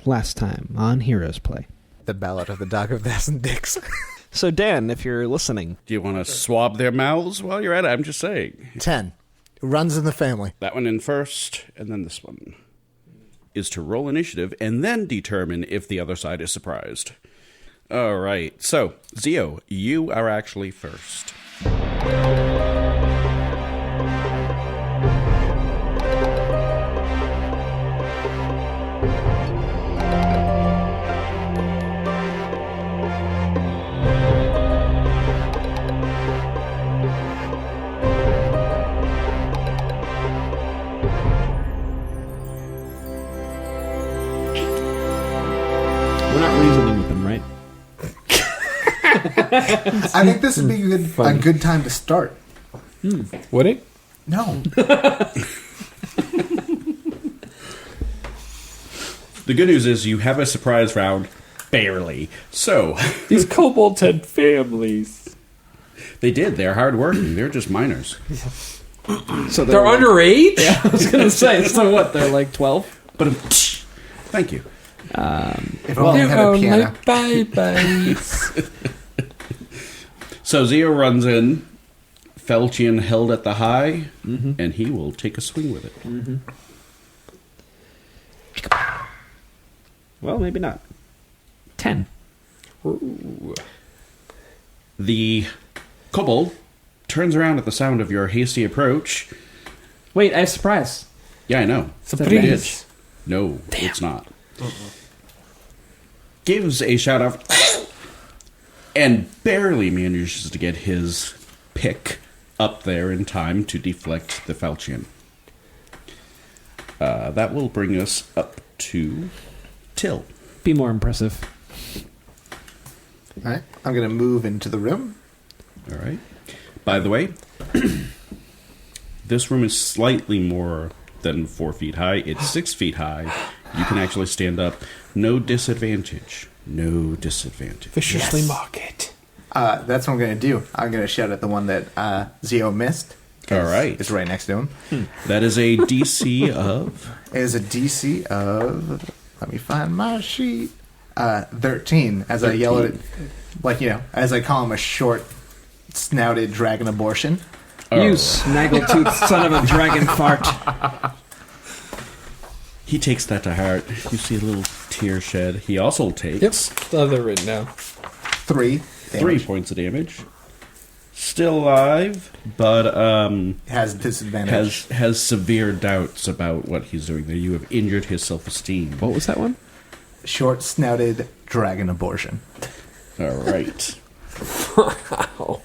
last time on Heroes Play. The Ballad of the Dog of Ass and Dicks. So, Dan, if you're listening... Do you want to swab their mouths while you're at it? I'm just saying. 10. Runs in the family. That one in first, and then this one is to roll initiative and then determine if the other side is surprised. All right. So, Zio, you are actually first. We're not reasoning with them, right? I think this would be a good time to start. Would it? No. The good news is you have a surprise round, barely. So, These kobolds had families. they did. They're hardworking. They're just minors. So They're underage? Yeah, I was going to say, so what, they're like 12? But thank you. If only I had a piano. Bye-byes. So Zio runs in, Felchian held at the high, and he will take a swing with it. Mm-hmm. Well, maybe not. 10. Ooh. The kobold turns around at the sound of your hasty approach. Wait, I have a surprise. Yeah, I know. Surprise. No, it's not. Gives a shout of and barely manages to get his pick up there in time to deflect the falchion. That will bring us up to Till. Be more impressive. All right. I'm going to move into the room. All right. By the way, this room is slightly more than 4 feet high. It's 6 feet high. You can actually stand up. No disadvantage. No disadvantage. Viciously mock it. That's what I'm going to do. I'm going to shout at the one that Zio missed. All right. It's right next to him. That is a DC of... It is a DC of... Let me find my sheet. 13. As I yell at it, as I call him a short-snouted dragon abortion. You snaggletooth son of a dragon fart. He takes that to heart. You see a little tear shed. He also takes... Yep. I'll have it written now. 3 3 points of damage. Still alive, but has disadvantage. Has severe doubts about what he's doing there. You have injured his self-esteem. What was that one? Short-snouted dragon abortion. All right. Wow.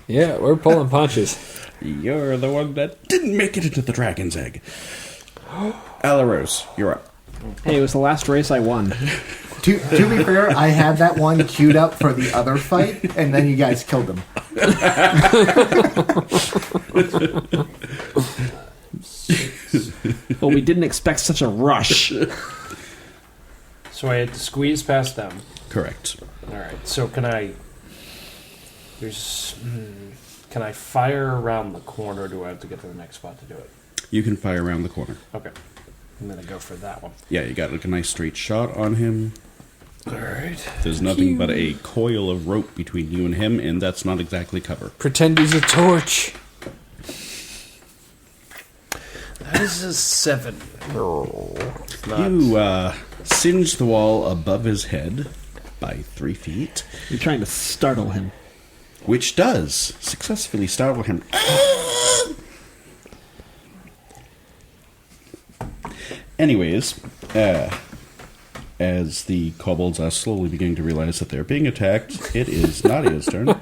Yeah, we're pulling punches. You're the one that didn't make it into the dragon's egg. Alaros, you're up. Hey, it was the last race I won. To be fair, I had that one queued up for the other fight, and then you guys killed him. Well, we didn't expect such a rush. So I had to squeeze past them. Correct. Alright, so can I... Can I fire around the corner, or do I have to get to the next spot to do it? You can fire around the corner. Okay. I'm going to go for that one. Yeah, you got like a nice straight shot on him. Alright. There's nothing but a coil of rope between you and him, and that's not exactly cover. Pretend he's a torch. That is a 7. You singe the wall above his head by 3 feet. You're trying to startle him. Which does successfully startle him. Anyways, as the kobolds are slowly beginning to realize that they're being attacked, it is Nadia's turn.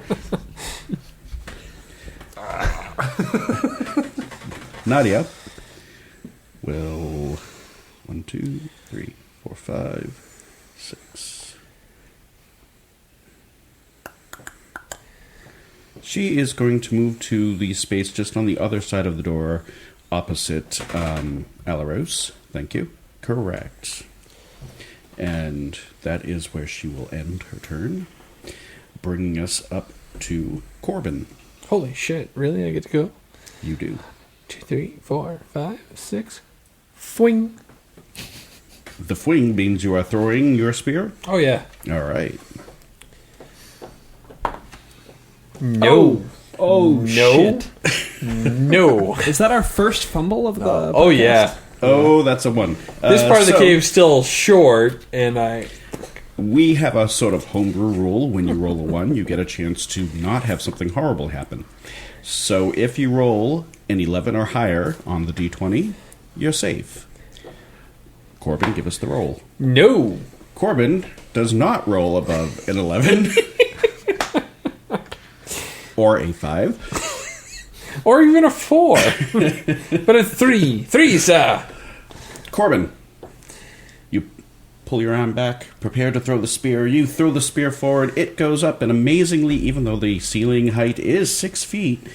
Nadia will 1, 2, 3, 4, 5, 6. She is going to move to the space just on the other side of the door, opposite Alaros. Thank you. Correct. And that is where she will end her turn, bringing us up to Corbin. Holy shit, really? I get to go? You do. 2, 3, 4, 5, 6. Foing. The fwing means you are throwing your spear. Oh, yeah. All right. No. Oh, No. shit. No. Is that our first fumble of the Oh, podcast? yeah. Oh, that's a 1. This part of the so cave's still short, and I... We have a sort of homebrew rule. When you roll a 1, you get a chance to not have something horrible happen. So if you roll an 11 or higher on the d20, you're safe. Corbin, give us the roll. No. Corbin does not roll above an 11 or a 5. Or even a 4. But a 3. 3, sir. Corbin, you pull your arm back, prepare to throw the spear. You throw the spear forward. It goes up, and amazingly, even though the ceiling height is 6 feet,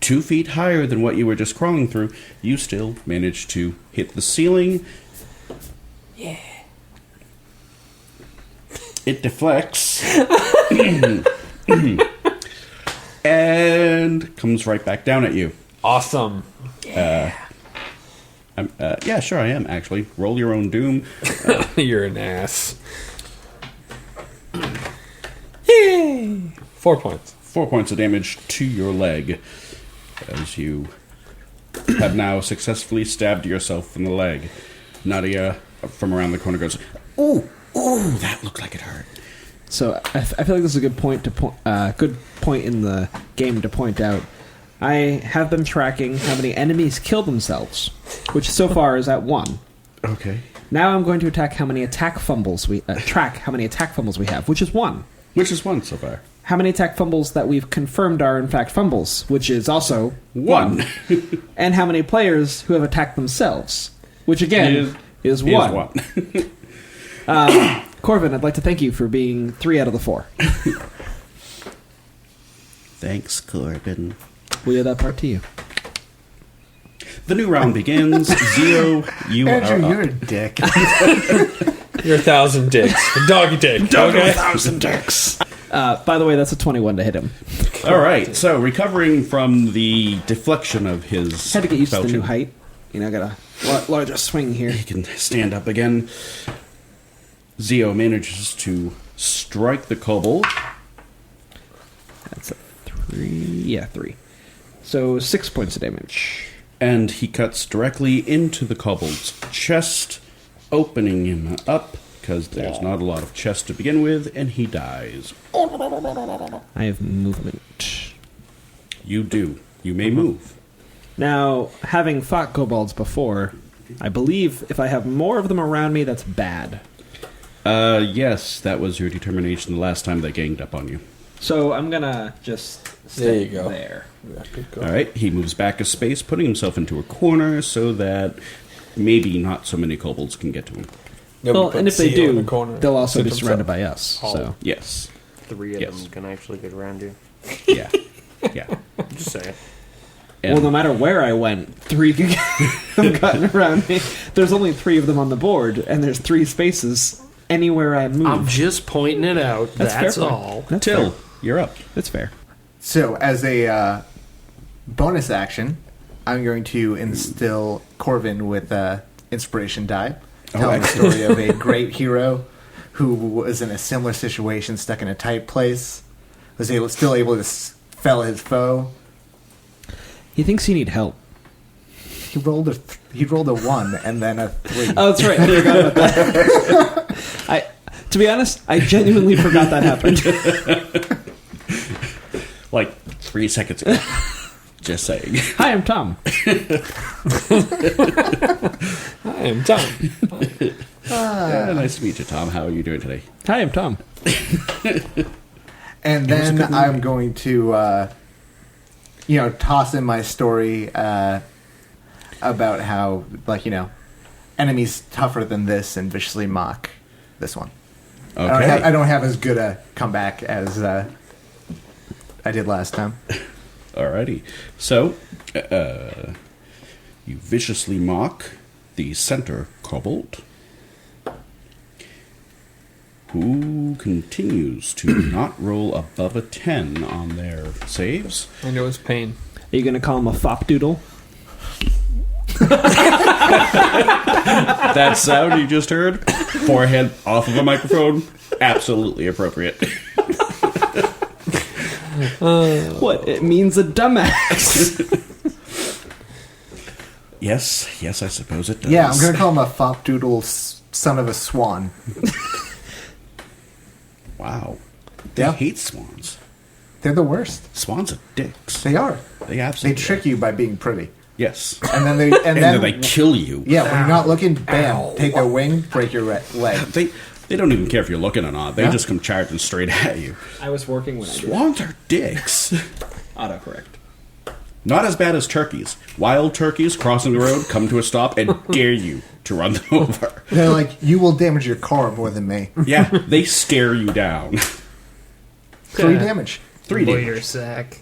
2 feet higher than what you were just crawling through, you still manage to hit the ceiling. Yeah. It deflects. And comes right back down at you. Awesome. Yeah, sure I am, actually. Roll your own doom. You're an ass. Yay! 4 points. 4 points of damage to your leg as you have now successfully stabbed yourself in the leg. Nadia, from around the corner, goes, "Ooh, that looked like it hurt." So I feel like this is a good point good point in the game to point out. I have been tracking how many enemies kill themselves, which so far is at 1. Okay. Now I'm going to track how many attack fumbles we have, which is 1. Which is 1 so far. How many attack fumbles that we've confirmed are in fact fumbles, which is also 1. And how many players who have attacked themselves, which again is 1. Corvin, I'd like to thank you for being 3 out of the 4. Thanks, Corbin. We owe that part to you. The new round begins. Zero, you Andrew, are you're up. a dick. You're 1,000 dicks. A doggy dick. Okay? 1,000 dicks. By the way, that's a 21 to hit him. All right, so recovering from the deflection of his Had to get used to the falchion, new height. You know, I got a larger swing here. he can stand up again. Zio manages to strike the kobold. That's a 3. Yeah, 3. So 6 points of damage. And he cuts directly into the kobold's chest, opening him up, because there's not a lot of chest to begin with, and he dies. I have movement. You do. You may move. Now, having fought kobolds before, I believe if I have more of them around me, that's bad. Yes, that was your determination the last time they ganged up on you. So I'm gonna just stay There you go. there. Yeah, good call. All right, he moves back a space, putting himself into a corner so that maybe not so many kobolds can get to him. Well, and if they Zio in do, the corner. they'll also be Sit surrounded himself. by us. So Yes. 3 of Yes. them can actually get around you. Yeah. Yeah. Just saying. And well, no matter where I went, 3 could have gotten around me. There's only 3 of them on the board, and there's 3 spaces anywhere I move. I'm just pointing it out. That's That's, fair. all. That's Till, fair. you're up. That's fair. So, as a bonus action, I'm going to instill Corvin with inspiration die, telling the story of a great hero who was in a similar situation, stuck in a tight place, was still able to fell his foe. He thinks you need help. He rolled a 1 and then a 3. Oh, that's right. I forgot about that. To be honest, I genuinely forgot that happened. Like 3 seconds ago. Just saying. Hi, I'm Tom. I am Tom. Yeah, nice to meet you, Tom. How are you doing today? Hi, I'm Tom. And then I'm going to, toss in my story about how, enemies tougher than this and viciously mock this one. Okay. I don't have as good a comeback as I did last time. Alrighty. So, you viciously mock the center kobold, who continues to not roll above a 10 on their saves. I know it's pain. Are you going to call him a fop doodle? That sound you just heard, forehead off of a microphone, absolutely appropriate. What? It means a dumbass. Yes, I suppose it does. Yeah, I'm going to call him a fopdoodle son of a swan. Wow. They Yeah. hate swans. They're the worst. Swans are dicks. They are. They They absolutely trick you by being pretty. Yes. And then they... And then they kill you. Yeah, when you're not looking, bam, take their wing, break your leg. They don't even care if you're looking or not. They Yeah. just come charging straight at you. I was working when I did. Swans are dicks. Autocorrect. Not as bad as turkeys. Wild turkeys crossing the road come to a stop and dare you to run them over. They're like, you will damage your car more than me. Yeah, they stare you down. 3 damage. 3 Lawyer damage. sack.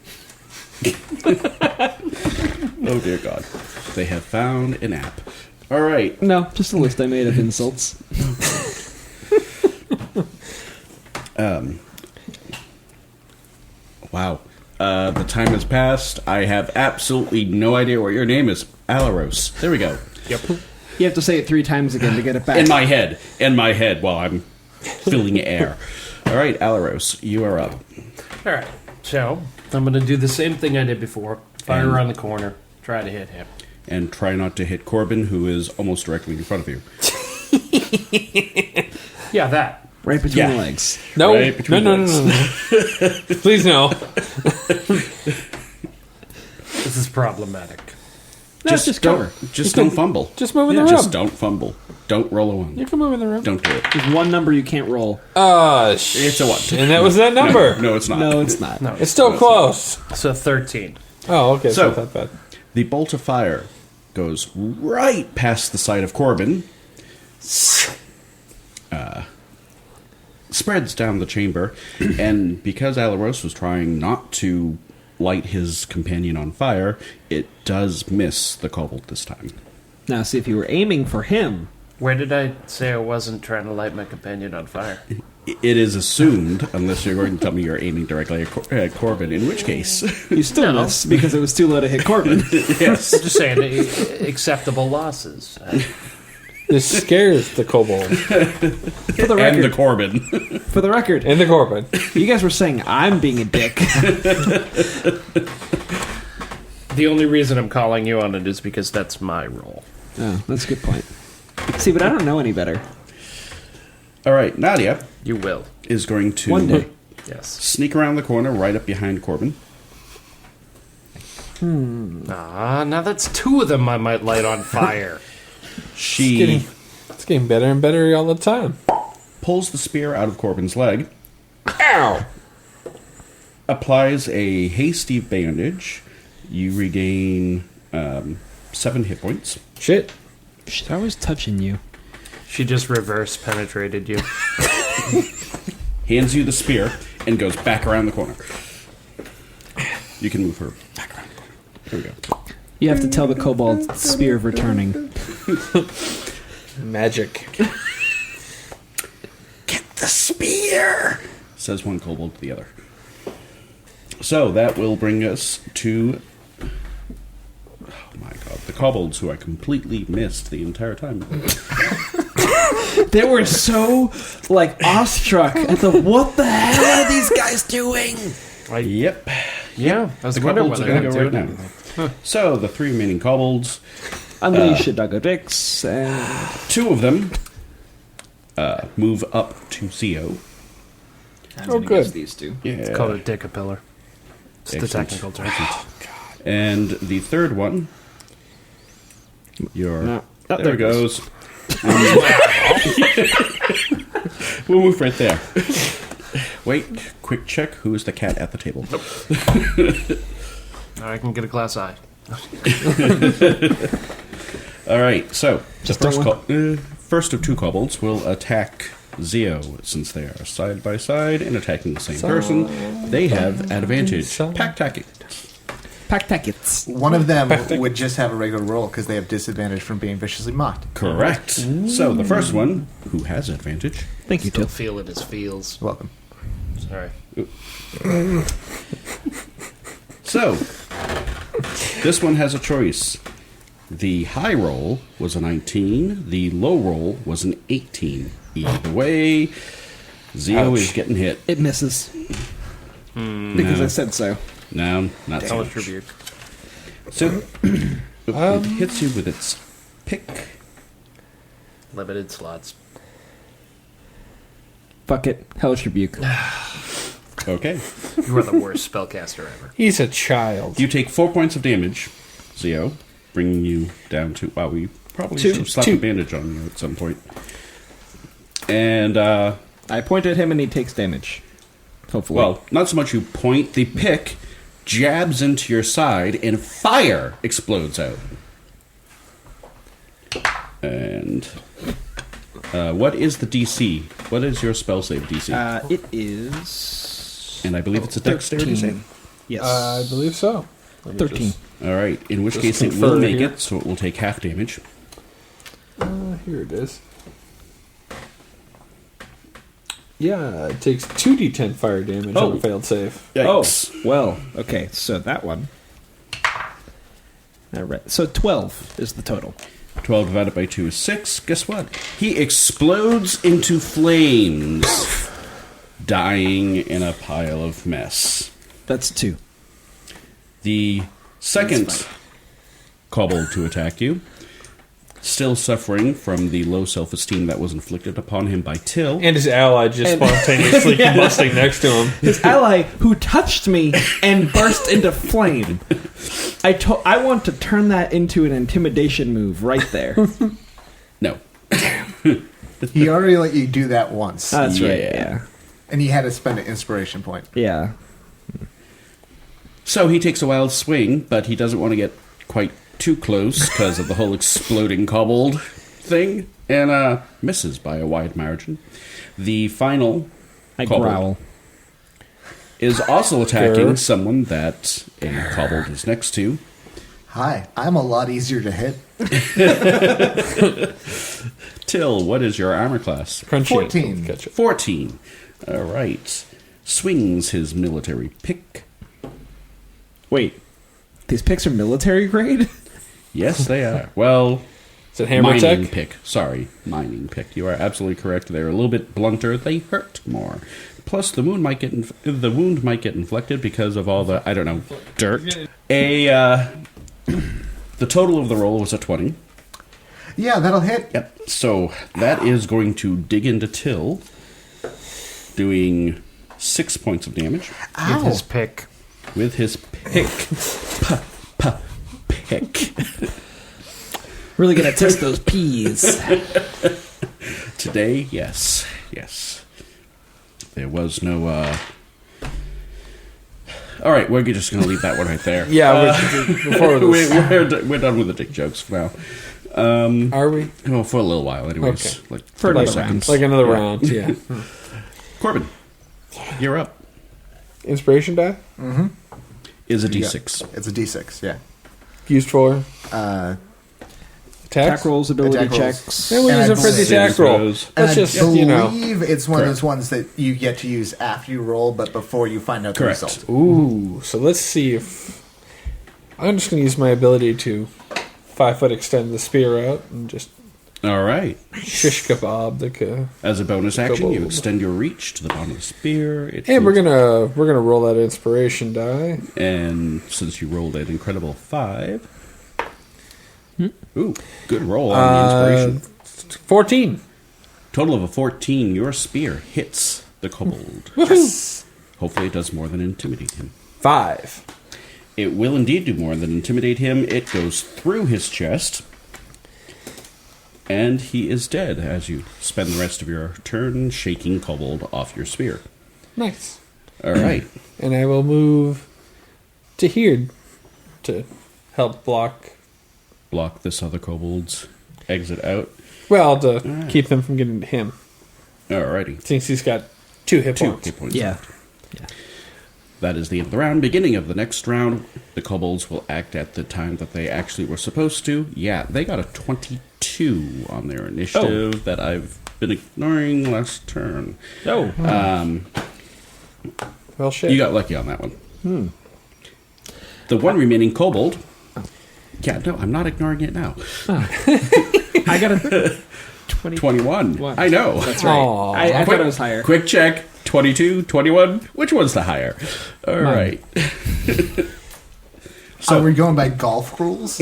Oh dear God. They have found an app. All right. No, just a list I made of insults. Wow. The time has passed. I have absolutely no idea what your name is. Alaros. There we go. Yep. You have to say it 3 times again to get it back. In my head. In my head while I'm filling air. All right, Alaros, you are up. All right. So I'm going to do the same thing I did before. Fire And- around the corner. Try to hit him. And try not to hit Corbin, who is almost directly in front of you. Yeah, that. Right between Yeah. the legs. No, Right between no. Please no. This is problematic. No, just don't, cover. just don't fumble. Just move in the Just room. don't fumble. Don't roll a one. You can move in the room. Don't do it. There's one number you can't roll. It's a one. And that was that number. No, it's not. No, it's not. No. It's still close. So 13. Oh, okay. So- So not that bad. The bolt of fire goes right past the side of Corbin, spreads down the chamber, and because Alaros was trying not to light his companion on fire, it does miss the kobold this time. Now, see, if you were aiming for him, Where did I say I wasn't trying to light my companion on fire? It is assumed, unless you're going to tell me you're aiming directly at Corbin, in which case, you still miss because it was too low to hit Corbin. yes. I'm just saying, acceptable losses. This scares the kobold For the And the record, Corbin. for the record, and the Corbin. you guys were saying I'm being a dick. The only reason I'm calling you on it is because that's my role. Oh, that's a good point. See, but I don't know any better. All right, Nadia You will. is going to One day. Yes. sneak around the corner right up behind Corbin. Now that's 2 of them I might light on fire. She It's getting better and better all the time. pulls the spear out of Corbin's leg, Ow! applies a hasty bandage. You regain 7 hit points. Shit. She's always touching you. She just reverse penetrated you. Hands you the spear and goes back around the corner. You can move her back around the corner. There we go. You have to tell the kobold spear of returning. Magic. Get the spear, says one kobold to the other. So that will bring us to, oh my god, the kobolds who I completely missed the entire time. They were so, awestruck at the what the hell are these guys doing? Yep. Yeah, I was The wondering kobolds are whether going to I'm go right doing now. anything. So the 3 remaining kobolds, Unleash a dog of dicks, and 2 of them move up to CO. Oh, good. These two. Yeah. It's called a dickapillar. It's the Excellent. technical term. And the third one, No. Oh, there it goes. We'll move right there. Wait, quick check. Who is the cat at the table? I can get a glass eye. All right, so Just the don't first of 2 kobolds will attack Zeo, since they are side by side and attacking the same person. They have advantage. Pack tacking. Pack tackets. One of them would just have a regular roll because they have disadvantage from being viciously mocked. Correct. So the first one, who has advantage, Thank you, Still Tiff. feel it as feels. Welcome. Sorry. so this one has a choice. The high roll was a 19. The low roll was an 18. Either way, Zio is getting hit. It misses. Because I said so. No, not so Hellish much. Rebuke. So, it hits you with its pick. Limited slots. Fuck it. Hellish Rebuke. Okay. You are the worst spellcaster ever. He's a child. You take 4 points of damage, Zio, bringing you down to... Wow, we probably should have slapped a bandage on you at some point. And, I point at him and he takes damage. Hopefully. well, not so much you point. The pick jabs into your side and fire explodes out. And... what is the DC? What is your spell save DC? it is... And I believe it's a dexterity 13. save. Yes. I believe so. Let me 13. just- All right. In which Just case it confer will make here. it, so it will take half damage. Here it is. Yeah, it takes 2d10 fire damage on Oh. a failed save. Yikes. Oh, well, okay, so that one. All right, so 12 is the total. 12 divided by 2 is 6. Guess what? He explodes into flames, dying in a pile of mess. That's 2. The second kobold to attack you, still suffering from the low self-esteem that was inflicted upon him by Till. And his ally just spontaneously combusting next to him. His ally, who touched me and burst into flame. I want to turn that into an intimidation move right there. No. He already let you do that once, That's right, Yeah. yeah. and he had to spend an inspiration point. Yeah. So he takes a wild swing, but he doesn't want to get quite too close because of the whole exploding kobold thing, and misses by a wide margin. The final I kobold growl. is also attacking Grr. someone that a kobold is next to. Hi, I'm a lot easier to hit. Till, what is your armor class? Crunchy. 14. Catch it. 14. All right. Swings his military pick. Wait, these picks are military grade? Yes, they are. Well, Is it hammer mining tech? pick. Sorry, mining pick. You are absolutely correct. They're a little bit blunter. They hurt more. Plus, the wound might get inflected because of all the dirt. The total of the roll was a 20. Yeah, that'll hit. Yep. So that is going to dig into Till, doing 6 points of damage With his pick. with his pick. Pick. Really gonna test those peas. Today, yes. There was no. All right, we're just going to leave that one right there. Yeah, before this. We're done with the dick jokes for now. Are we? Well, for a little while, anyways. Okay. Like For 30 another seconds. Like another round, yeah. Corbin, you're up. Inspiration die? Is a Yeah. D6. It's a D6, yeah. Used for Uh, attacks? Attack rolls, ability Attack rolls. checks. Yeah, we And use I it for the believe- attack roll. Throws. and Let's I just, you know. believe it's one of Correct. those ones that you get to use after you roll, but before you find out the Correct. result. Ooh, so let's see if. I'm just going to use my ability to 5-foot extend the spear out and just All right. shish kebab the. As a bonus action, you Kobold. extend your reach to the bottom of the spear. It And we're moves- gonna roll that inspiration die. And since you rolled an incredible 5. Ooh, good roll on the inspiration. 14. Total of a 14. Your spear hits the kobold. Woohoo! Hopefully, it does more than intimidate him. 5. It will indeed do more than intimidate him. It goes through his chest. And he is dead as you spend the rest of your turn shaking kobold off your spear. Nice. All right. And I will move to here to help block. Block this other kobold's exit out. Well, to Alright. keep them from getting to him, Alrighty. since he's got 2 hit 2 points. hit points. Yeah. That is the end of the round. Beginning of the next round, the kobolds will act at the time that they actually were supposed to. Yeah, they got a 22 on their initiative that I've been ignoring last turn. Oh. Well, shit. You got lucky on that one. The one remaining kobold Yeah, no, I'm not ignoring it now. I got a 21. What? I know. That's right. Aw. I thought it was higher. Quick check. 22, 21. Which one's the higher? All Mine. right. So are we going by golf rules?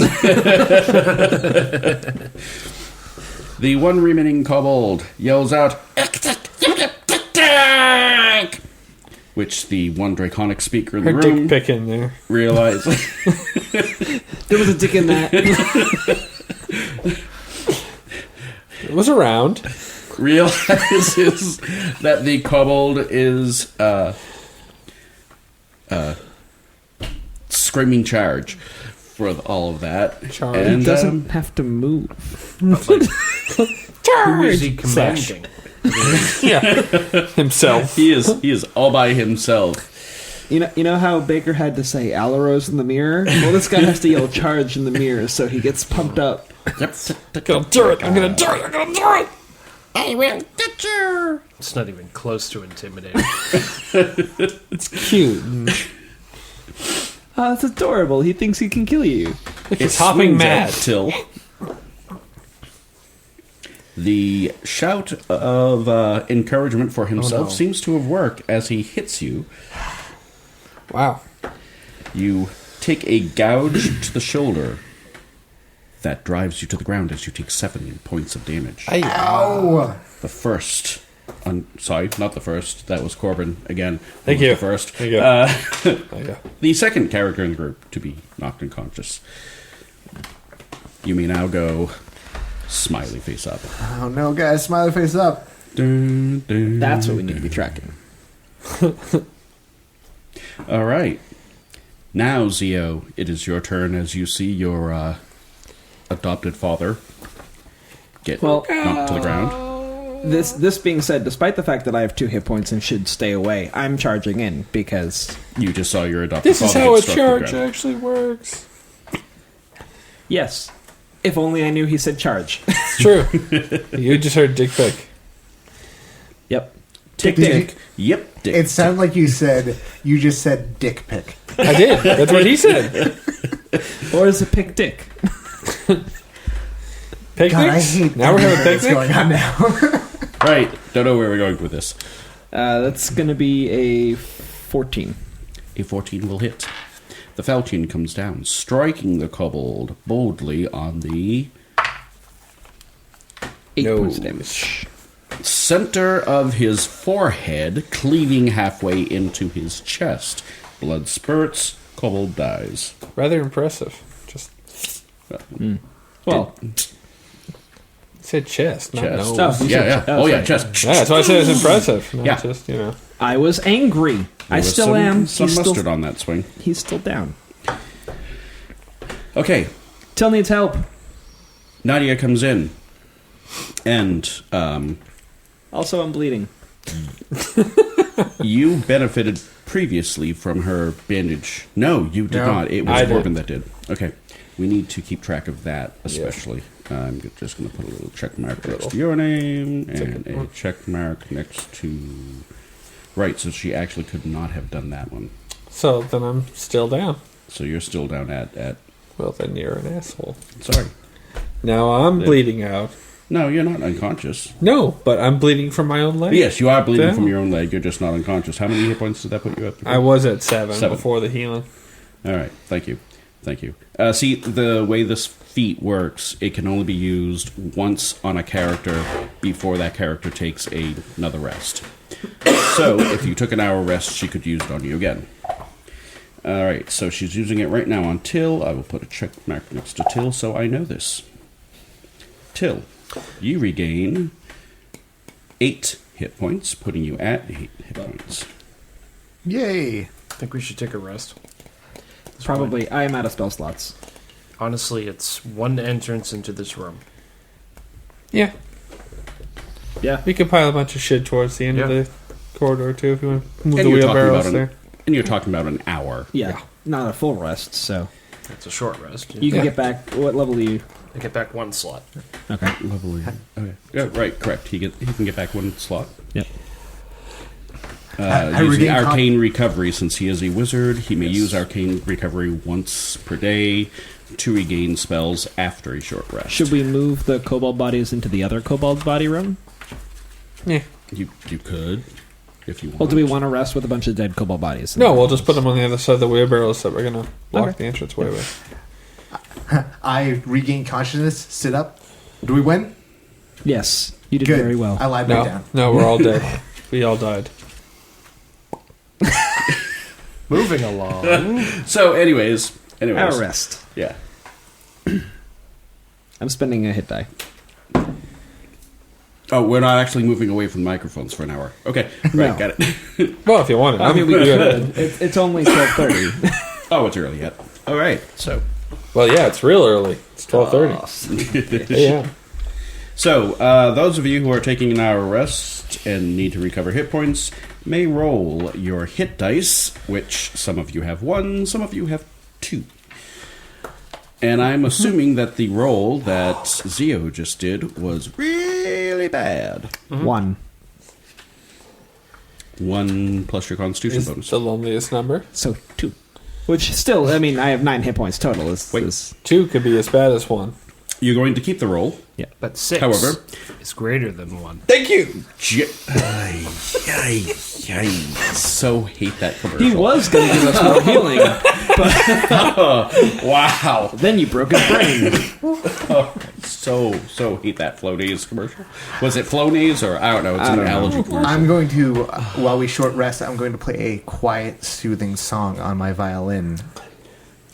The one remaining kobold yells out, which the one draconic speaker in the Her room dick pic in there. realizes. There was a dick in that. It was around. realizes that the kobold is screaming charge for all of that. Charge. And, He doesn't have to move. But like, who is he commanding? Yeah. Himself. he is all by himself. You know how Baker had to say Alaros in the mirror? Well, this guy has to yell charge in the mirror, so he gets pumped up. Yep. I'm gonna do it. I'm gonna do it. I'm gonna do it. I will get you. It's not even close to intimidating. It's cute. Oh, that's adorable. He thinks he can kill you. He's hopping swings at mad. Till. The shout of encouragement for himself no. seems to have worked as he hits you. Wow. You take a gouge to the shoulder that drives you to the ground as you take 7 points of damage. Ow! The first. Sorry, not the first. That was Corbin again. Thank Who was you. The first. Thank you. There you go. The second character in the group to be knocked unconscious. You may now go smiley face up. Oh no, guys, smiley face up. Dun, dun. That's what we need to be tracking. All right. Now, Zio, it is your turn as you see your adopted father get knocked to the ground. This being said, despite the fact that I have 2 hit points and should stay away, I'm charging in because You just saw your adopted This father is how a get struck to the charge ground. actually works. yes, if only I knew he said charge. It's true. You just heard dick pic. Yep. Dick Dick. Yep. Dick. It sounded like you just said dick pic. I did. That's what he said. Or is it pick dick? Picnics? God, I hate now we're having a what's picnic? going on now. Right. Don't know where we're going with this. That's going to be a 14. A 14 will hit. The falchion comes down, striking the kobold boldly on the 8 No. points of damage. center of his forehead, cleaving halfway into his chest. Blood spurts, kobold dies. Rather impressive. Just Well, said chest, not Chest. nose. Oh, Yeah. Oh, Yeah, sorry. chest. Yeah, that's why I said it's impressive. Not Yeah. just, I was angry. There I was still some- am. Some He's mustard still, on that swing. he's still down. Okay, Till needs help. Nadia comes in, and Also, I'm bleeding. you benefited previously from her bandage. No, you did No, not. It was I did. Corbin that did. Okay, we need to keep track of that, especially. I'm just going to put a little check mark next to your name and a check mark next to. Right, so she actually could not have done that one. So then I'm still down. So you're still down at. Well, then you're an asshole. Sorry. Now I'm bleeding out. No, you're not unconscious. No, but I'm bleeding from my own leg. Yes, you are bleeding Damn. from your own leg. You're just not unconscious. How many hit points did that put you up? I was at 7 7. before the healing. All right. Thank you. Thank you. See, the way this feat works, it can only be used once on a character before that character takes another rest. So, if you took an hour rest, she could use it on you again. All right. So she's using it right now on Till. I will put a check mark next to Till so I know this. Till, you regain 8 hit points, putting you at 8 hit points. Yay! I think we should take a rest. Probably. I am out of spell slots. Honestly, it's one entrance into this room. Yeah. Yeah. We could pile a bunch of shit towards the end of Yeah. the corridor, too, if you want to move And the you're talking wheelbarrows about there. And you're talking about an hour. Yeah. Not a full rest, so. It's a short rest. You can Yeah. get back. What level are you? I get back 1 slot. Okay. Lovely. Okay. Yeah, right, correct. He can get back 1 slot. Yep. I Using regain arcane recovery, since he is a wizard, he may Yes. use arcane recovery once per day to regain spells after a short rest. Should we move the kobold bodies into the other kobold body room? Yeah. You could, if you want. Well, do we want to rest with a bunch of dead kobold bodies? No, we'll just put them on the other side of the wheelbarrows that we're going to block Okay. the entranceway with. I regain consciousness, sit up. Do we win? Yes, you did Good. very well. I lied back No, down. no, we're all dead. We all died. Moving along. So, anyways. Our rest. Yeah. I'm spending a hit die. Oh, we're not actually moving away from the microphones for an hour. Okay, right, No. got it. Well, if you want it. I mean, we do could. It's only 12:30. Oh, it's early yet. All right, so Well, yeah, it's real early. It's 12:30. Yeah. So, those of you who are taking an hour rest and need to recover hit points may roll your hit dice, which some of you have 1, some of you have 2. And I'm assuming that the roll that Zio just did was really bad. 1. 1 plus your constitution Is bonus. the loneliest number. So 2. Which still, I mean, I have 9 hit points total. Wait. 2 could be as bad as 1. You're going to keep the roll. But 6 However- is greater than 1. Thank you! So hate that commercial. He was going to give us more healing, Wow. then you broke his brain. So hate that Flonase commercial. Was it Flonase or I don't know? It's an allergy commercial. I'm going to, while we short rest, I'm going to play a quiet, soothing song on my violin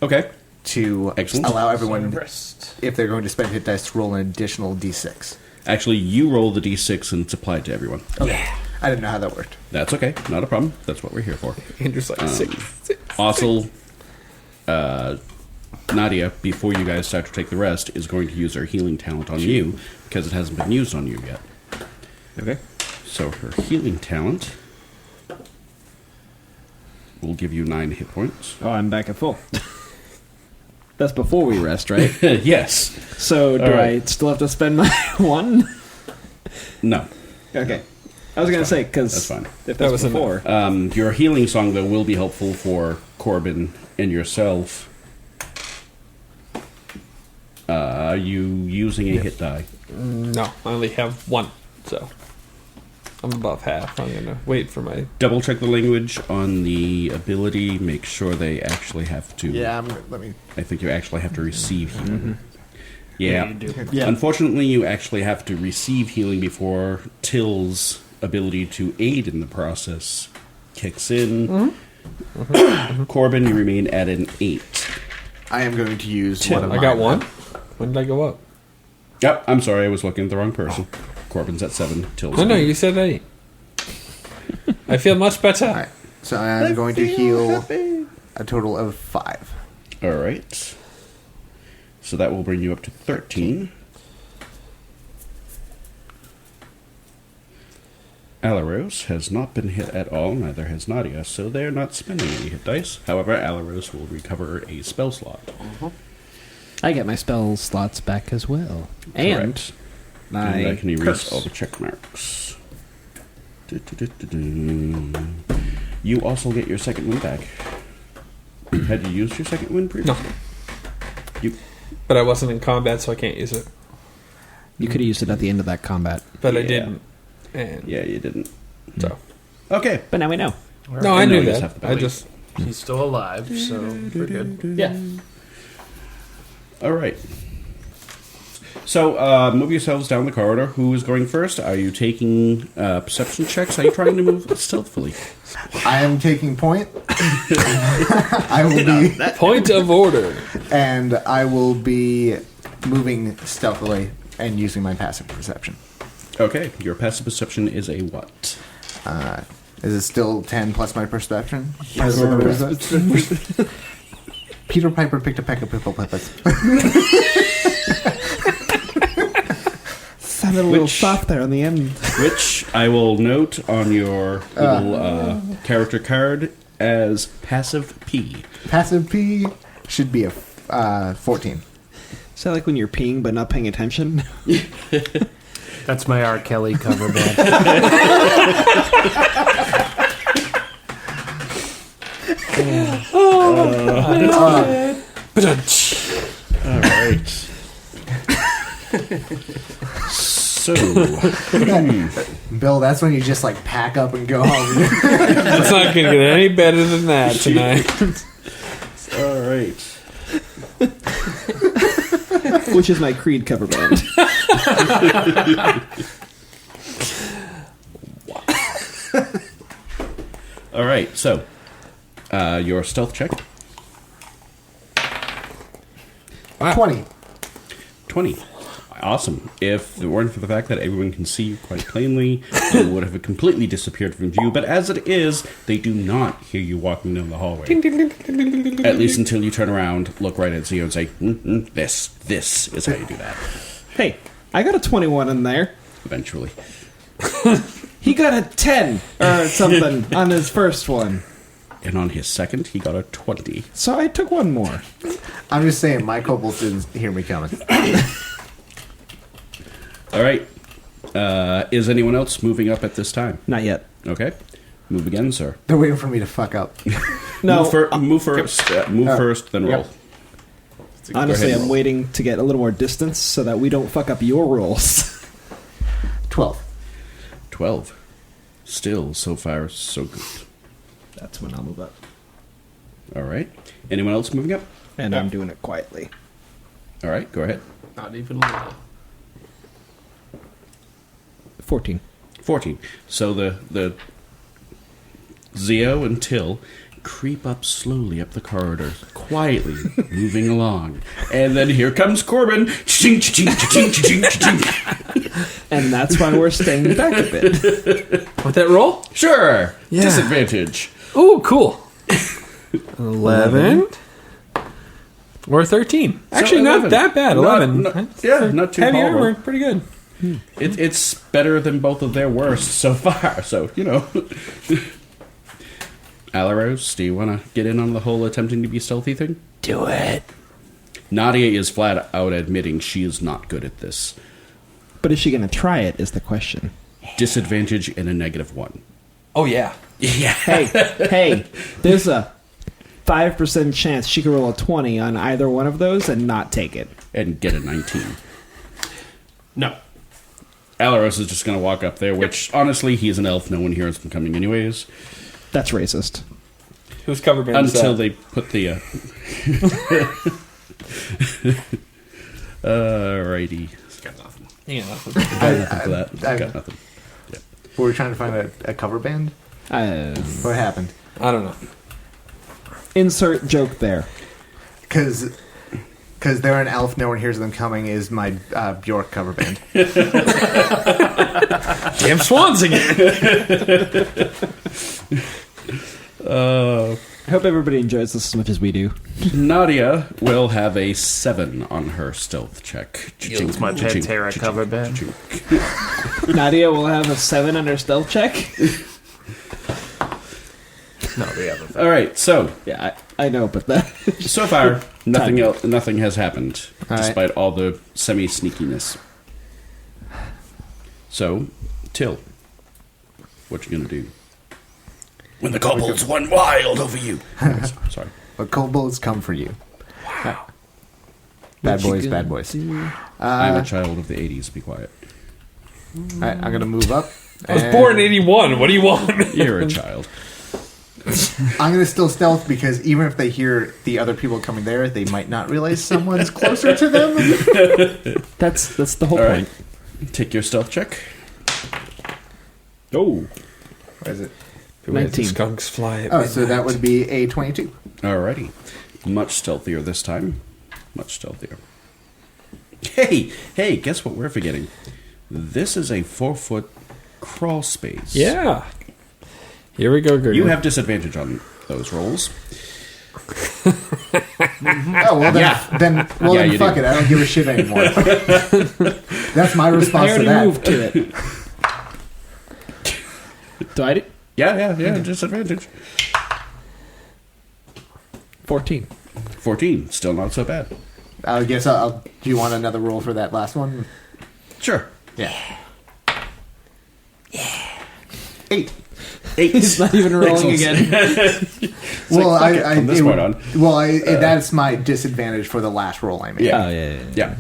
Okay. to Excellent. allow everyone, Rest. if they're going to spend hit dice, to roll an additional d6. Actually, you roll the d6 and it's applied to everyone. Okay. I didn't know how that worked. That's okay. Not a problem. That's what we're here for. Andrew's like, 6. Also, Nadia, before you guys start to take the rest, is going to use her healing talent on you because it hasn't been used on you yet. Okay. So her healing talent will give you 9 hit points. Oh, I'm back at full. That's before we rest, right? Yes. So do All right. I still have to spend my 1? No. Okay. I was going to say, because That's fine. if That that's was before. Your healing song, though, will be helpful for Corbin and yourself. Are you using a hit die? No, I only have 1, so I'm above half. I'm going to wait for my... Double check the language on the ability. Make sure they actually have to. Yeah, let me. I think you actually have to receive healing. Yeah. You do. Yeah. Unfortunately, you actually have to receive healing before Till's ability to aid in the process kicks in. Corbin, you remain at an 8. I am going to use one of I got mine. 1? When did I go up? Yep, I'm sorry, I was looking at the wrong person. Corbin's at 7. Till's No, at no, 8. you said 8. I feel much better. All right. So I'm going to heal a total of 5. All right. So that will bring you up to 13. Alaros has not been hit at all, neither has Nadia, so they're not spending any hit dice. However, Alaros will recover a spell slot. I get my spell slots back as well. And Correct. my And I can erase curse. all the check marks. Du-du-du-du-du. You also get your second wind back. Had you used your second wind previously? No. You But I wasn't in combat, so I can't use it. You could have used it at the end of that combat. But I Yeah. didn't. And Yeah, you didn't. so. Okay. But now we know. No, I And knew now you just that. have to I believe. just... He's still alive, so we're good. Yeah. All right. So, move yourselves down the corridor. Who is going first? Are you taking perception checks? Are you trying to move stealthily? I am taking point. I will be, Point of order. and I will be moving stealthily and using my passive perception. Okay, your passive perception is a what? Is it still 10 plus my perception? Yes. Peter Piper picked a peck of pickle peppers. Sounded a little Which- soft there on the end. Which I will note on your little character card as passive P. Passive P should be a 14. Is that like when you're peeing but not paying attention? That's my R. Kelly cover band. So, Bill, that's when you just like pack up and go home. It's not going to get any better than that tonight. all right. Which is my Creed cover band. All right, so your stealth check. 20. 20. Awesome. If it weren't for the fact that everyone can see you quite plainly, you would have completely disappeared from view. But as it is, they do not hear you walking down the hallway. At least until you turn around, look right at Zio and say, this is how you do that. Hey, I got a 21 in there. Eventually. He got a 10 or something on his first one. And on his second, he got a 20. So I took one more. I'm just saying, my kobolds didn't hear me coming. All right. Is anyone else moving up at this time? Not yet. Okay. Move again, sir. They're waiting for me to fuck up. No, Move first, then roll. Yep. honestly, ahead. I'm waiting to get a little more distance so that we don't fuck up your rolls. 12. 12. Still, so far, so good. That's when I'll move up. All right. Anyone else moving up? And I'm doing it quietly. All right, go ahead. Not even little. 14. 14. So the Zio and Till creep up slowly up the corridor, quietly moving along. And then here comes Corbin. Ching, ching, ching, ching, ching. And that's why we're staying back a bit. With that roll? Sure. Yeah. Disadvantage. Ooh, cool. 11 or 13. Actually, 11. not that bad. 11. Yeah, not too Heavy horrible. armor, pretty good. It's better than both of their worst so far. So, Alaros, do you want to get in on the whole attempting to be stealthy thing? Do it. Nadia is flat out admitting she is not good at this. But is she going to try it is the question. Disadvantage and a -1. Oh, yeah. Yeah. Hey, there's a 5% chance she could roll a 20 on either one of those and not take it. And get a 19. No. Alaros is just going to walk up there, which, honestly, he's an elf. No one hears him coming anyways. That's racist. Whose cover band is Until that? they put the... Alrighty. Got nothing. Yeah. Got nothing for that. Got nothing. We were trying to find a cover band? What happened? I don't know. Insert joke there. Because they're an elf, no one hears them coming is my Bjork cover band. Damn swans again. I hope everybody enjoys this as much as we do. Nadia will have a 7 on her stealth check. It's my Pantera cover band. Nadia will have a 7 on her stealth check. No, the other thing. All right, so Yeah, I know, but that... so far nothing has happened, All right. despite all the semi-sneakiness. So, Till, what you gonna do? When the kobolds run wild over you. Sorry. But kobolds come for you. Wow. Bad boys, bad boys. I'm a child of the 80s, be quiet. Alright, I'm going to move up. I was born in 81. What do you want? You're a child. I'm going to still stealth because even if they hear the other people coming there, they might not realize someone's closer to them. That's the whole All point. right. Take your stealth check. Oh. What is it? The way the 19. skunks fly at Oh, so midnight. that would be a 22. Alrighty. Much stealthier this time. Much stealthier. Hey, guess what we're forgetting? This is a 4-foot crawl space. Yeah. Here we go, Gerger. You have disadvantage on those rolls. Oh, well, then you fuck do. it. I don't give a shit anymore. That's my I response to already that. moved to it. Do I do? Yeah, disadvantage. 14. 14, still not so bad. I guess do you want another roll for that last one? Sure. Yeah. 8. 8. He's not even rolling again. Well, fuck it, from this point on. That's my disadvantage for the last roll I made. Yeah. Oh, yeah. Yeah.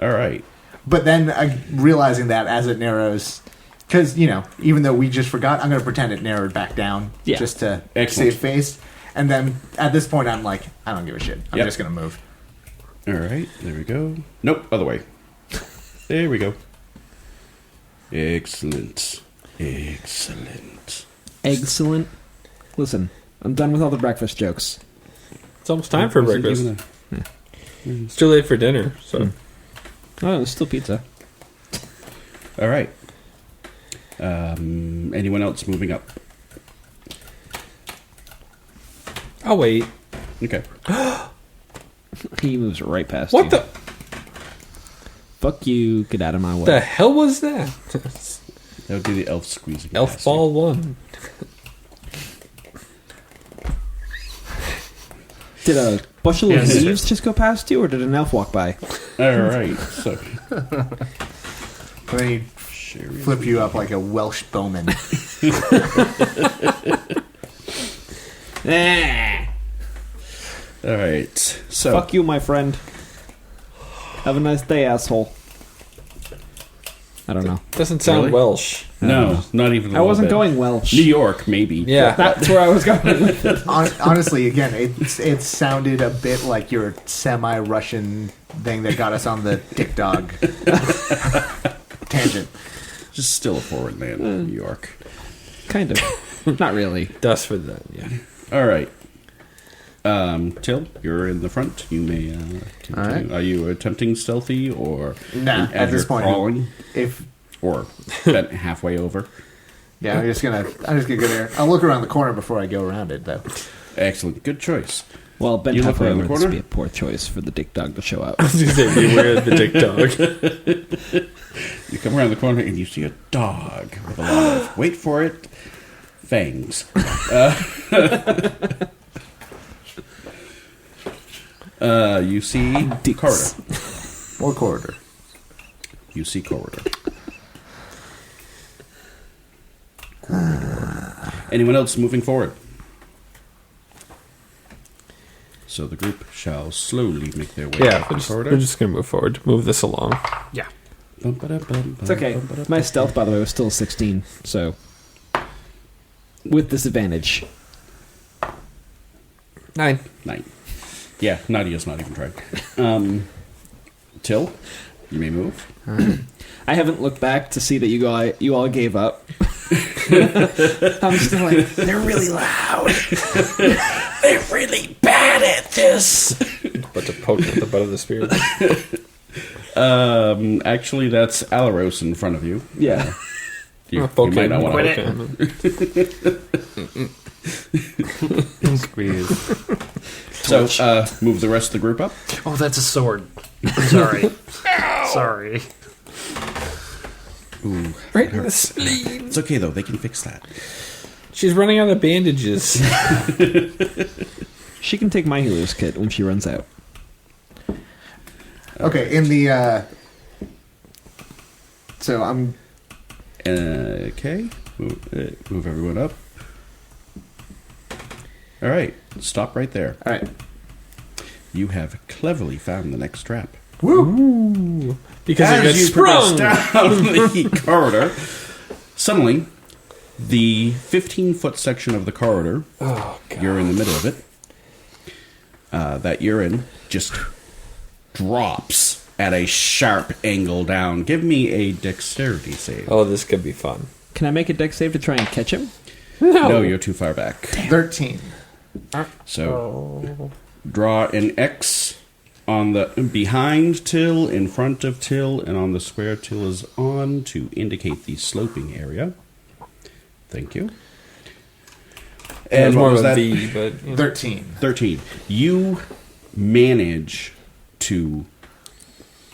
All right. But then realizing that as it narrows, because, even though we just forgot, I'm going to pretend it narrowed back down just to Excellent. save face. And then at this point, I'm like, I don't give a shit. I'm just going to move. All right, there we go. Nope, other way. There we go. Excellent. Excellent. Listen, I'm done with all the breakfast jokes. It's almost time for Wasn't breakfast. even It's too late for dinner, so... Oh, there's still pizza. All right. Anyone else moving up? I'll wait. Okay. He moves right past What you. the... Fuck you, get out of my way. The hell was that? That would be the elf squeezing. Elf past you. ball 1. Did a bushel of Yes. leaves just go past you, or did an elf walk by? All right. So, Let me flip you up like a Welsh bowman. all right. So, Fuck you, my friend. Have a nice day, asshole. I don't know. Doesn't sound Really? Welsh. no, not even. I wasn't going Welsh. New York, maybe. Yeah. That's where I was going with it. Honestly, again, it sounded a bit like your semi-Russian thing that got us on the dick dog tangent. Just still a foreign land, New York. Kind of. Not really. Dust for that, yeah. All right. Till, you're in the front. You may continue. All right. Are you attempting stealthy or Nah, as at this you're point, crawling if or bent halfway over? I'm just gonna go there. I'll look around the corner before I go around it, though. Excellent. Good choice. Well, Ben You look halfway around the over would corner? be a poor choice for the dick dog to show up. I was going to say, beware of the dick dog. You come around the corner and you see a dog with a lot of, wait for it, fangs. You see corridor. More corridor. You see corridor. Anyone else moving forward? So the group shall slowly make their way Yeah, up the we're corridor. just going to move forward. Move this along. Yeah. It's okay. My stealth, by the way, was still 16, so with disadvantage. 9. 9. Yeah, Nadia's not even trying. Till, you may move. I haven't looked back to see that you all gave up. I'm still like, they're really loud. They're really bad at this. But to poke at the butt of the spear. Actually, that's Alaros in front of you. Yeah. You Poke might him, not want poke to. him. Squeeze. So, move the rest of the group up. Oh, that's a sword. Sorry. Sorry. Ooh, Right in the spleen. it's okay though. They can fix that. She's running out of bandages. She can take my healer's kit when she runs out. Okay, in the so I'm Okay. Move everyone up. All right. Stop right there. all right. You have cleverly found the next trap. Woo! Because it As gets you sprung. progress down the corridor, suddenly, the 15-foot section of the corridor, Oh, God. you're in the middle of it, that you're in, just drops at a sharp angle down. Give me a dexterity save. Oh, this could be fun. Can I make a deck save to try and catch him? No, you're too far back. 13. So, draw an X on the behind Till, in front of Till, and on the square Till is on to indicate the sloping area. Thank you. And what more was of a that? V, but... you know. 13. 13. You manage to,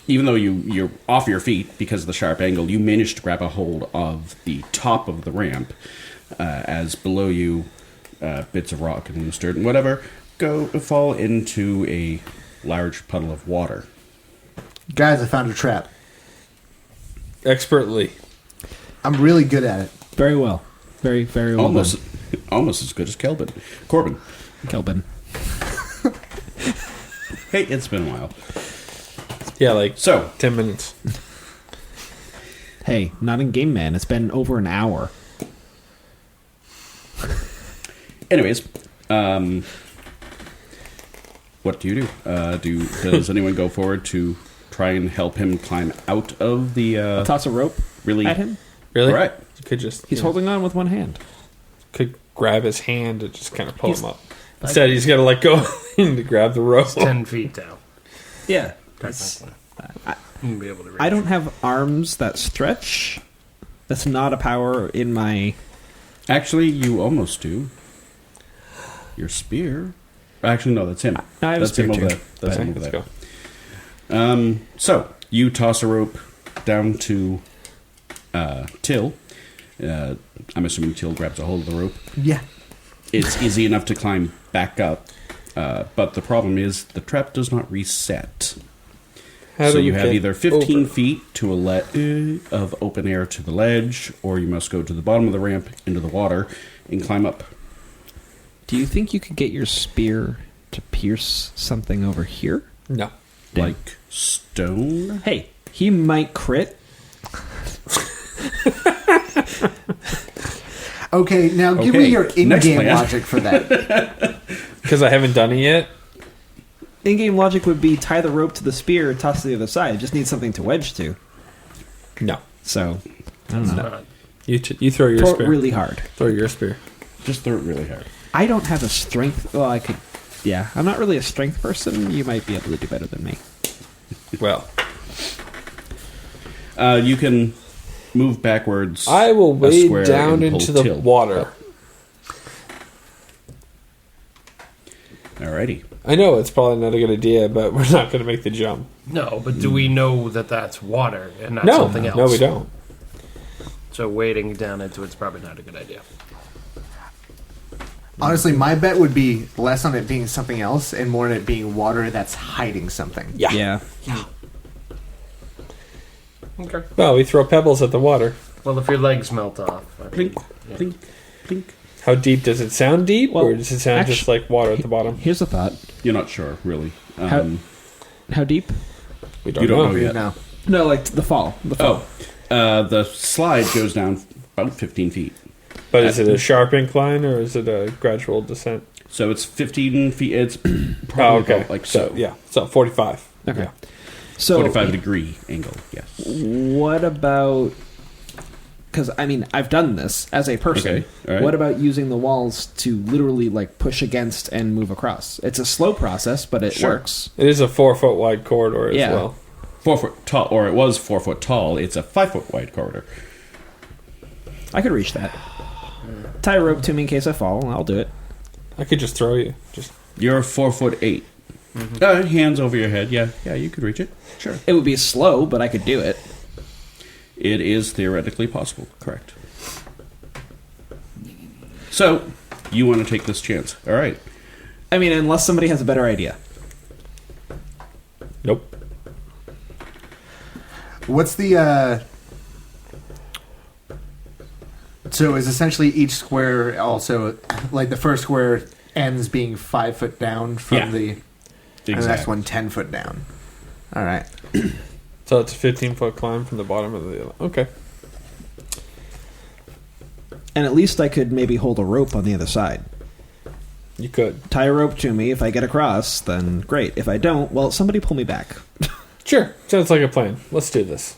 even though you're off your feet because of the sharp angle, you manage to grab a hold of the top of the ramp as below you bits of rock and loose dirt and whatever fall into a large puddle of water. Guys, I found a trap. Expertly. I'm really good at it. Very well. Very, very well Almost as good as Corbin. done. Kelben. Hey, it's been a while. Yeah, like So, 10 minutes. Hey, not in game, man. It's been over an hour. Anyways, what do you do? Does anyone go forward to try and help him climb out of the... Toss a rope really? at him. Really? All right. You could just... He's holding on with one hand. Could grab his hand and just kind of pull him up. Instead, he's got to let go to grab the rope. It's 10 feet down. Yeah. Technically. I wouldn't be able to reach. I don't have arms that stretch. That's not a power in my... Actually, you almost do. Your spear. Actually, no, that's him. No, I have a That's spear him over too. there. That's him over Let's there. go. So you toss a rope down to Till. I'm assuming Till grabs a hold of the rope. Yeah. It's easy enough to climb back up, but the problem is the trap does not reset. How So do you we have get either 15 over? feet to of open air to the ledge, or you must go to the bottom of the ramp into the water and climb up. Do you think you could get your spear to pierce something over here? No. Dang. Like stone? Hey, he might crit. Okay, now give Okay, me your next in-game plan. logic for that. Because I haven't done it yet? In-game logic would be tie the rope to the spear and toss to the other side. It just needs something to wedge to. No. So, I don't know. Not. You throw your Throw it spear. really hard. Throw your spear. Just throw it really hard. I don't have a strength... Well, I could... Yeah, I'm not really a strength person. You might be able to do better than me. Well, You can move backwards. I will a wade square down and pull into the Till. water. Alrighty. I know it's probably not a good idea, but we're not going to make the jump. No, but do we know that that's water and not No, something else? no, we don't. So wading down into it's probably not a good idea. Honestly, my bet would be less on it being something else and more on it being water that's hiding something. Yeah. Yeah. Okay. Well, we throw pebbles at the water. Well, if your legs melt off. I mean, Plink, yeah. plink, plink. How deep does it sound deep, Well, or does it sound just like water at the bottom? Here's a thought. You're not sure, really. How deep? We you don't know yet. No. No, like the fall. The fall. The slide goes down about 15 feet. But is it a sharp incline, or is it a gradual descent? So it's 15 feet. It's Oh, probably okay. about like so. Yeah, so 45. Okay. Yeah. So, 45 degree angle, yes. what about... Because, I mean, I've done this as a person. Okay, all right. What about using the walls to literally, like, push against and move across? It's a slow process, but it Sure. works. It is a 4 foot wide corridor as Yeah. well. 4 foot tall, or it was 4 foot tall. It's a 5 foot wide corridor. I could reach that. Tie a rope to me in case I fall, and I'll do it. I could just throw you. Just You're 4'8". Hands over your head. Yeah, you could reach it. Sure. It would be slow, but I could do it. It is theoretically possible. Correct. So, you want to take this chance. All right. I mean, unless somebody has a better idea. nope. What's the so is essentially each square also like the first square ends being 5 foot down from Yeah. the and the next one 10 foot down. All right. So it's a 15 foot climb from the bottom of the. Okay. And at least I could maybe hold a rope on the other side. You could. Tie a rope to me. If I get across, then great. If I don't, well, somebody pull me back. Sure. Sounds like a plan. Let's do this.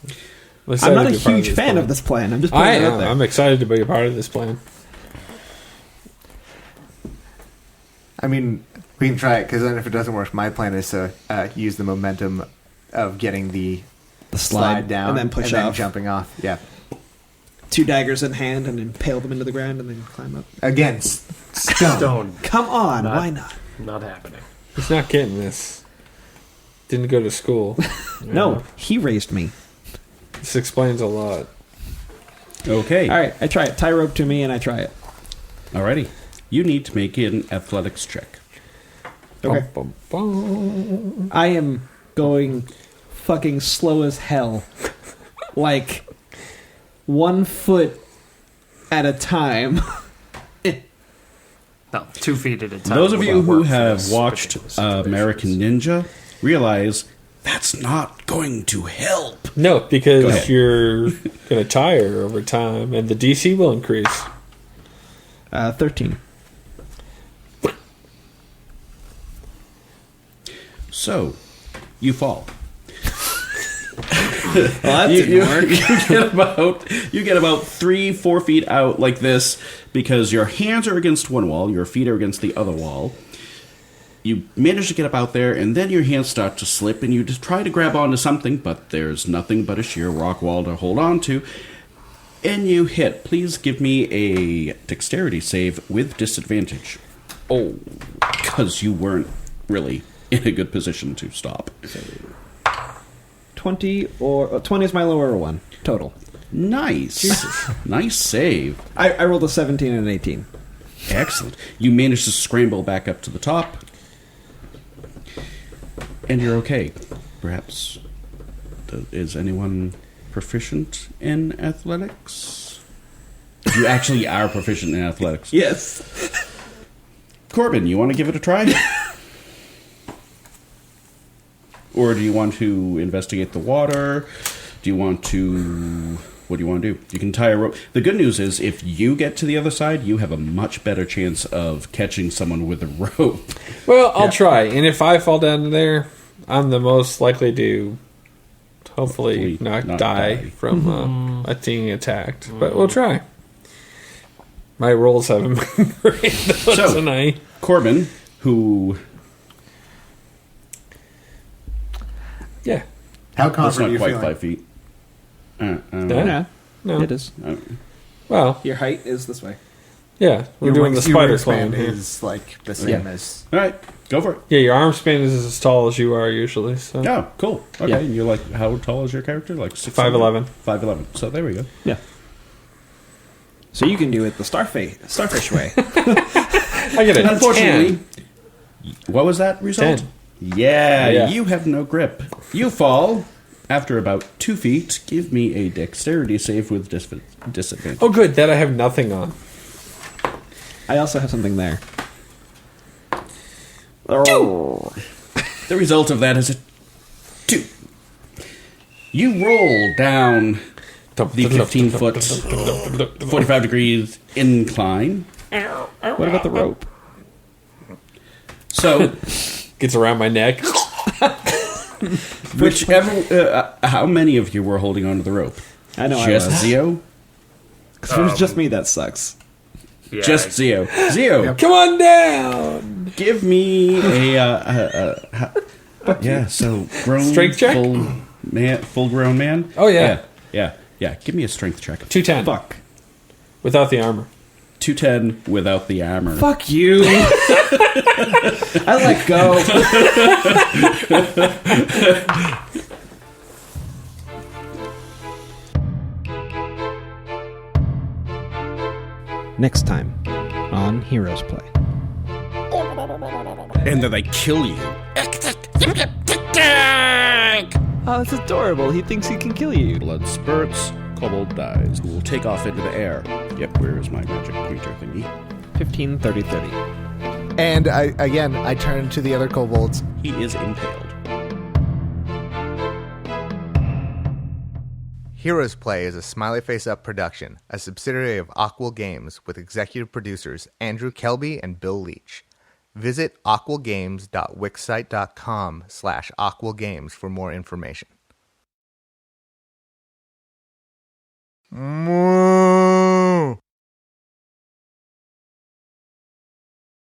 I'm not a huge fan of this plan. I'm just putting I it out am. there. I'm excited to be a part of this plan. I mean, we can try it because then if it doesn't work, my plan is to use the momentum of getting the slide down and then push off. jumping off. Yeah. 2 daggers in hand and impale them into the ground and then climb up. Again, stone. Stone. Come on, Not- why not? Not happening. He's not getting this. Didn't go to school. No, he raised me. This explains a lot. Okay. All right, I try it. Tie a rope to me and I try it. Alrighty. You need to make an athletics check. Okay. Bum, bum, bum. I am going fucking slow as hell. Like 1 foot at a time. No, 2 feet at a time. Those of would you not who work for have this watched particular situation. American Ninja realize That's not going to help. No, Go because ahead. you're going to tire over time, and the DC will increase. 13. So, you fall. Well, that didn't work. You get about 3-4 feet out like this because your hands are against one wall, your feet are against the other wall. You manage to get up out there, and then your hands start to slip, and you just try to grab onto something, but there's nothing but a sheer rock wall to hold on to. And you hit. Please give me a dexterity save with disadvantage. Oh, because you weren't really in a good position to stop. 20 is my lower one total. Nice. Nice save. I rolled a 17 and an 18. Excellent. You manage to scramble back up to the top. And you're okay. Perhaps. Is anyone proficient in athletics? You actually are proficient in athletics. Yes. Corbin, you want to give it a try? Or do you want to investigate the water? Do you want to... What do you want to do? You can tie a rope. The good news is, if you get to the other side, you have a much better chance of catching someone with a rope. Well, I'll try. And if I fall down there, I'm the most likely to hopefully not die from being attacked. But we'll try. My rolls haven't been great though, tonight. Corbin, who... Yeah. How That's confident are not you quite feeling? 5 feet. Yeah. No. It is. Well, Your height is this way. yeah. We're Your doing the spider wingspan climb. is like the same Yeah. as... All right, go for it. Yeah, your arm span is as tall as you are usually. So Oh, cool. Okay, Yeah. and you're like, how tall is your character? Like 5'11". 5'11". So there we go. Yeah. So you can do it the starfish way. I get it. Unfortunately, what was that result? 10. Yeah, Yeah. you have no grip. You fall after about 2 feet. Give me a dexterity save with disadvantage. Oh, good. That I have nothing on. I also have something there. Oh. The result of that is a 2. You roll down the 15-foot, 45 degrees incline. What about the rope? So, Gets around my neck. whichever, how many of you were holding onto the rope? I know Just I was. Zio? If it was just me, that sucks. Yeah, Just Zio. Zio, Come on down. give me so grown Strength check? full grown man. Oh, yeah. Yeah. Give me a strength check. 210. Fuck. Without the armor. 210 without the armor. Fuck you. I let go. Next time on Heroes Play. And then they kill you. Oh, that's adorable. He thinks he can kill you. Blood spurts. Kobold dies. We'll take off into the air. Yep, where is my magic pointer thingy? 15, 30, 30. And I turn to the other kobolds. He is impaled. Heroes Play is a Smiley Face Up production, a subsidiary of Aquil Games with executive producers Andrew Kelbe and Bill Leetch. Visit aquilgames.wixsite.com/aquilgames for more information.